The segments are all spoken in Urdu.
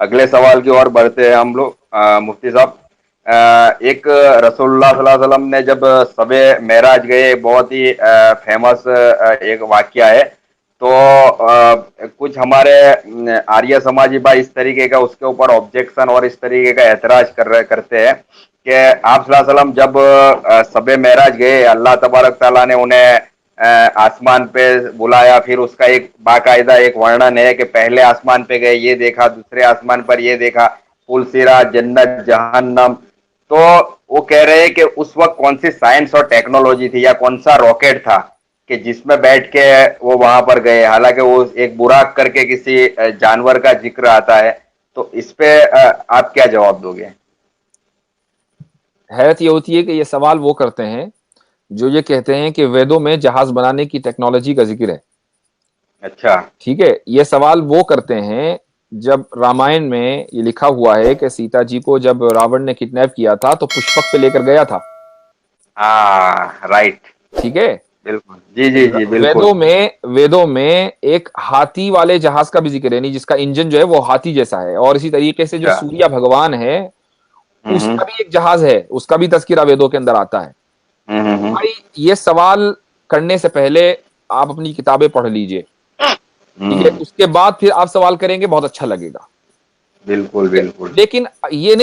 اگلے سوال کی اور بڑھتے ہیں ہم لوگ مفتی صاحب. ایک رسول اللہ صلی اللہ علیہ وسلم نے جب شب معراج گئے, بہت ہی فیمس ایک واقعہ ہے. تو کچھ ہمارے آریہ سماجی بھائی اس طریقے کا اس کے اوپر آبجیکشن اور اس طریقے کا اعتراض کرتے ہیں کہ آپ صلی اللہ علیہ وسلم جب شب معراج گئے, اللہ تبارک تعالیٰ نے انہیں آسمان پہ بلایا, پھر اس کا ایک باقاعدہ ایک ورنن ہے کہ پہلے آسمان پہ گئے یہ دیکھا, دوسرے آسمان پر یہ دیکھا, پل صراط, جنت, جہنم. تو وہ کہہ رہے ہیں کہ اس وقت کون سی سائنس اور ٹیکنالوجی تھی یا کون سا راکٹ تھا کہ جس میں بیٹھ کے وہ وہاں پر گئے, حالانکہ وہ ایک براق کر کے کسی جانور کا ذکر آتا ہے. تو اس پہ آپ کیا جواب دو گے؟ حیرت یہ ہوتی ہے کہ یہ سوال وہ کرتے ہیں جو یہ کہتے ہیں کہ ویدوں میں جہاز بنانے کی ٹیکنالوجی کا ذکر ہے. اچھا, ٹھیک ہے, یہ سوال وہ کرتے ہیں جب رامائن میں یہ لکھا ہوا ہے کہ سیتا جی کو جب راون نے کڈنیپ کیا تھا تو پشپک پہ لے کر گیا تھا. ہاں رائٹ, ٹھیک ہے, بالکل, جی جی جی بالکل. ویدوں میں ایک ہاتھی والے جہاز کا بھی ذکر ہے, نہیں جس کا انجن جو ہے وہ ہاتھی جیسا ہے. اور اسی طریقے سے جو اچھا, سوریا بھگوان ہے اس کا بھی ایک جہاز ہے, اس کا بھی تذکرہ ویدوں کے اندر آتا ہے. بھائی یہ سوال کرنے سے پہلے آپ اپنی کتابیں پڑھ لیجئے, ٹھیک ہے, اس کے بعد پھر آپ سوال کریں گے, بہت اچھا لگے گا. بالکل بالکل. لیکن یہ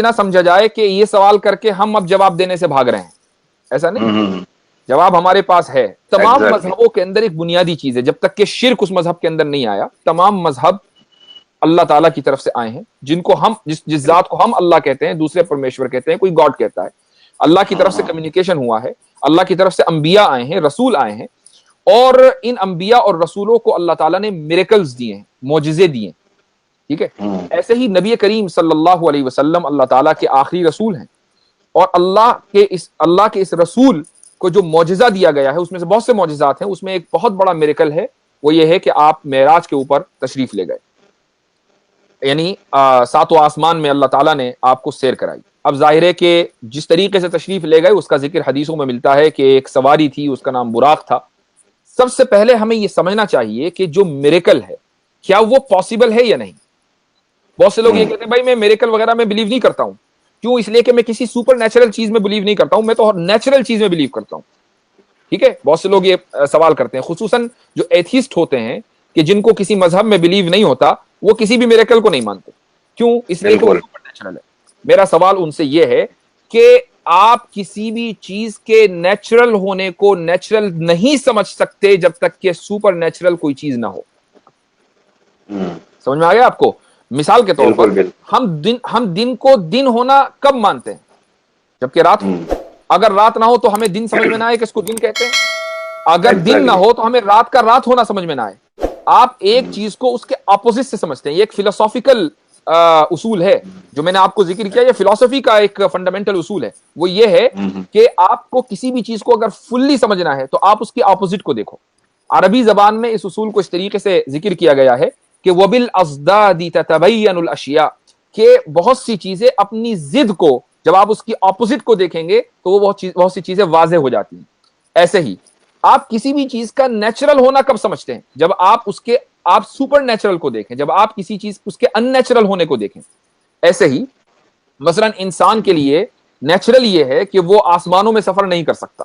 نہ سمجھا جائے کہ یہ سوال کر کے ہم اب جواب دینے سے بھاگ رہے ہیں, ایسا نہیں. جواب ہمارے پاس ہے. تمام مذہبوں کے اندر ایک بنیادی چیز ہے, جب تک کہ شرک اس مذہب کے اندر نہیں آیا, تمام مذہب اللہ تعالیٰ کی طرف سے آئے ہیں, جن کو ہم جس ذات کو ہم اللہ کہتے ہیں, دوسرے پرمیشور کہتے ہیں, کوئی گاڈ کہتا ہے. اللہ کی طرف سے کمیونیکیشن ہوا ہے, اللہ کی طرف سے انبیاء آئے ہیں, رسول آئے ہیں, اور ان انبیاء اور رسولوں کو اللہ تعالیٰ نے میریکلز دیے ہیں, معجزے دیے. ٹھیک ہے, ایسے ہی نبی کریم صلی اللہ علیہ وسلم اللہ تعالیٰ کے آخری رسول ہیں, اور اللہ کے اس رسول کو جو معجزہ دیا گیا ہے اس میں سے بہت سے معجزات ہیں. اس میں ایک بہت بڑا میریکل ہے, وہ یہ ہے کہ آپ معراج کے اوپر تشریف لے گئے, یعنی ساتوں آسمان میں اللہ تعالیٰ نے آپ کو سیر کرائی. اب ظاہر ہے کہ جس طریقے سے تشریف لے گئے اس کا ذکر حدیثوں میں ملتا ہے کہ ایک سواری تھی, اس کا نام براق تھا. سب سے پہلے ہمیں یہ سمجھنا چاہیے کہ جو میریکل ہے کیا وہ پاسبل ہے یا نہیں. بہت سے لوگ یہ کہتے ہیں بھائی میں میریکل وغیرہ میں بلیو نہیں کرتا ہوں. کیوں؟ اس لیے کہ میں کسی سپر نیچرل چیز میں بلیو نہیں کرتا ہوں, میں تو نیچرل چیز میں بلیو کرتا ہوں. ٹھیک ہے, بہت سے لوگ یہ سوال کرتے ہیں, خصوصاً جو ایتھیسٹ ہوتے ہیں کہ جن کو کسی مذہب میں بلیو نہیں ہوتا, وہ کسی بھی میریکل کو نہیں مانتے. کیوں؟ اس لیے کہ وہ سپر نیچرل ہے. میرا سوال ان سے یہ ہے کہ آپ کسی بھی چیز کے نیچرل ہونے کو نیچرل نہیں سمجھ سکتے جب تک کہ سپر نیچرل کوئی چیز نہ ہو. سمجھ میں آ گیا آپ کو؟ مثال کے طور پر ہم دن کو دن ہونا کب مانتے ہیں؟ جبکہ رات ہو. اگر رات نہ ہو تو ہمیں دن سمجھ میں نہ آئے کہ اس کو دن کہتے ہیں, اگر دن نہ ہو تو ہمیں رات کا رات ہونا سمجھ میں نہ آئے. آپ ایک چیز کو اس کے اپوزٹ سے سمجھتے ہیں. یہ ایک فلسافیکل اصول ہے جو میں نے آپ کو ذکر کیا, یہ فلسفی کا ایک فنڈامنٹل اصول ہے. وہ یہ ہے کہ آپ کو کسی بھی چیز کو اگر فلی سمجھنا ہے تو آپ اس کی اپوزٹ کو دیکھو. عربی زبان میں اس اصول کو اس طریقے سے ذکر کیا گیا ہے کہ وَبِالْأَضْدَادِ تَتَبَيَّنُ الْأَشْيَاءُ, کہ بہت سی چیزیں اپنی ضد کو جب آپ اس کی اپوزٹ کو دیکھیں گے تو وہ بہت سی چیزیں واضح ہو جاتی ہیں. ایسے ہی آپ کسی بھی چیز کا نیچرل ہونا کب سمجھتے ہیں؟ جب آپ سپر نیچرل کو دیکھیں, جب آپ کسی چیز اس کے ان نیچرل ہونے کو دیکھیں. ایسے ہی مثلا انسان کے لیے نیچرل یہ ہے کہ وہ آسمانوں میں سفر نہیں کر سکتا.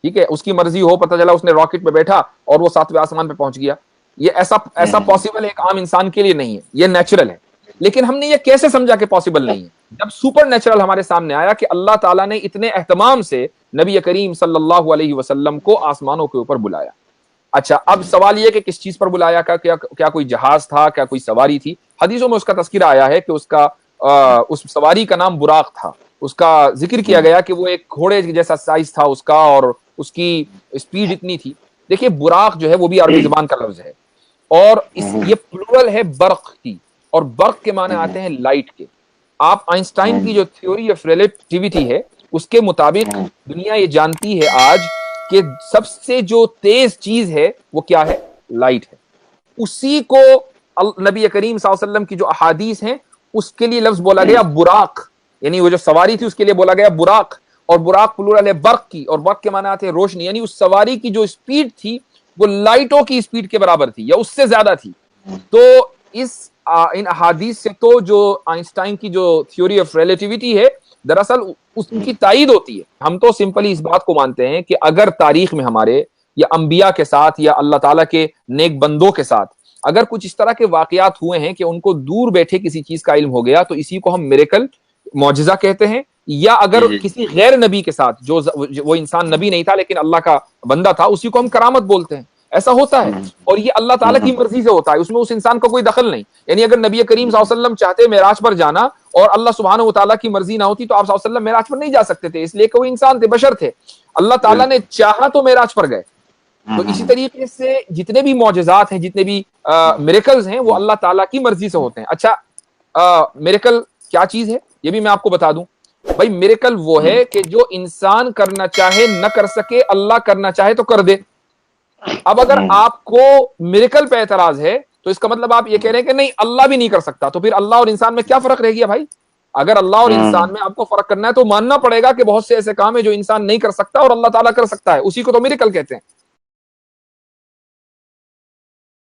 ٹھیک ہے, اس کی مرضی ہو, پتہ چلا اس نے راکٹ پہ بیٹھا اور وہ 7ویں آسمان پہ پہنچ گیا. یہ ایسا پاسبل ایک عام انسان کے لیے نہیں ہے, یہ نیچرل ہے. لیکن ہم نے یہ کیسے سمجھا کہ پاسبل نہیں ہے؟ جب سپر نیچرل ہمارے سامنے آیا کہ اللہ تعالیٰ نے اتنے اہتمام سے نبی کریم صلی اللہ علیہ وسلم کو آسمانوں کے اوپر بلایا. اچھا, اب سوال یہ کہ کس چیز پر بلایا, کیا کوئی جہاز تھا, کیا کوئی سواری تھی؟ حدیثوں میں اس کا تذکرہ آیا ہے کہ اس سواری کا نام براق تھا. اس کا ذکر کیا گیا کہ وہ ایک گھوڑے جیسا سائز تھا اس کا, اور اس کی اسپیڈ اتنی تھی. دیکھیے براق جو ہے وہ بھی عربی زبان کا لفظ ہے, اور یہ پلورل ہے برق کی, اور برق کے معنی آتے ہیں لائٹ کے. آپ آئنسٹائن کی جو تھیوری آف ریلیٹیوٹی ہے اس کے مطابق دنیا یہ جانتی ہے آج کہ سب سے جو تیز چیز ہے وہ کیا ہے؟ لائٹ ہے. اسی کو نبی کریم صلی اللہ علیہ وسلم کی جو احادیث ہیں اس کے لیے لفظ بولا گیا براق, یعنی وہ جو سواری تھی اس کے لیے بولا گیا براق. اور براق پلورل ہے برق کی, اور برق کے معنی آتے ہیں روشنی, یعنی اس سواری کی جو اسپیڈ تھی وہ لائٹوں کی اسپیڈ کے برابر تھی یا اس سے زیادہ تھی. تو اس ان احادیث سے تو جو آئنسٹائن کی جو تھیوری آف ریلیٹیوٹی ہے دراصل اس کی تائید ہوتی ہے. ہم تو سمپلی اس بات کو مانتے ہیں کہ اگر تاریخ میں ہمارے یا انبیاء کے ساتھ یا اللہ تعالیٰ کے نیک بندوں کے ساتھ اگر کچھ اس طرح کے واقعات ہوئے ہیں کہ ان کو دور بیٹھے کسی چیز کا علم ہو گیا تو اسی کو ہم میریکل معجزہ کہتے ہیں. یا اگر کسی غیر نبی کے ساتھ جو وہ انسان نبی نہیں تھا لیکن اللہ کا بندہ تھا اسی کو ہم کرامت بولتے ہیں. ایسا ہوتا ہے اور یہ اللہ تعالیٰ کی مرضی سے ہوتا ہے, اس میں اس انسان کا کوئی دخل نہیں. یعنی اگر نبی کریم صلی اللہ علیہ وسلم چاہتے معراج پر جانا اور اللہ سبحانہ و تعالیٰ کی مرضی نہ ہوتی تو آپ صلی اللہ علیہ وسلم معراج پر نہیں جا سکتے تھے, اس لیے کہ وہ انسان تھے, بشر تھے. اللہ تعالیٰ نے چاہا تو معراج پر گئے. تو اسی طریقے سے جتنے بھی معجزات ہیں, جتنے بھی میریکلز ہیں, وہ اللہ تعالیٰ کی مرضی سے ہوتے ہیں. اچھا میریکل کیا چیز ہے یہ بھی میں آپ کو بتا دوں. بھائی میریکل وہ ہے کہ جو انسان کرنا چاہے نہ کر سکے, اللہ کرنا چاہے تو کر دے. اب اگر آپ کو میریکل پہ اعتراض ہے تو اس کا مطلب آپ یہ کہہ رہے ہیں کہ نہیں اللہ بھی نہیں کر سکتا, تو پھر اللہ اور انسان میں کیا فرق رہ گیا بھائی؟ اگر اللہ اور انسان میں آپ کو فرق کرنا ہے تو ماننا پڑے گا کہ بہت سے ایسے کام ہیں جو انسان نہیں کر سکتا اور اللہ تعالیٰ کر سکتا ہے, اسی کو تو میریکل کہتے ہیں.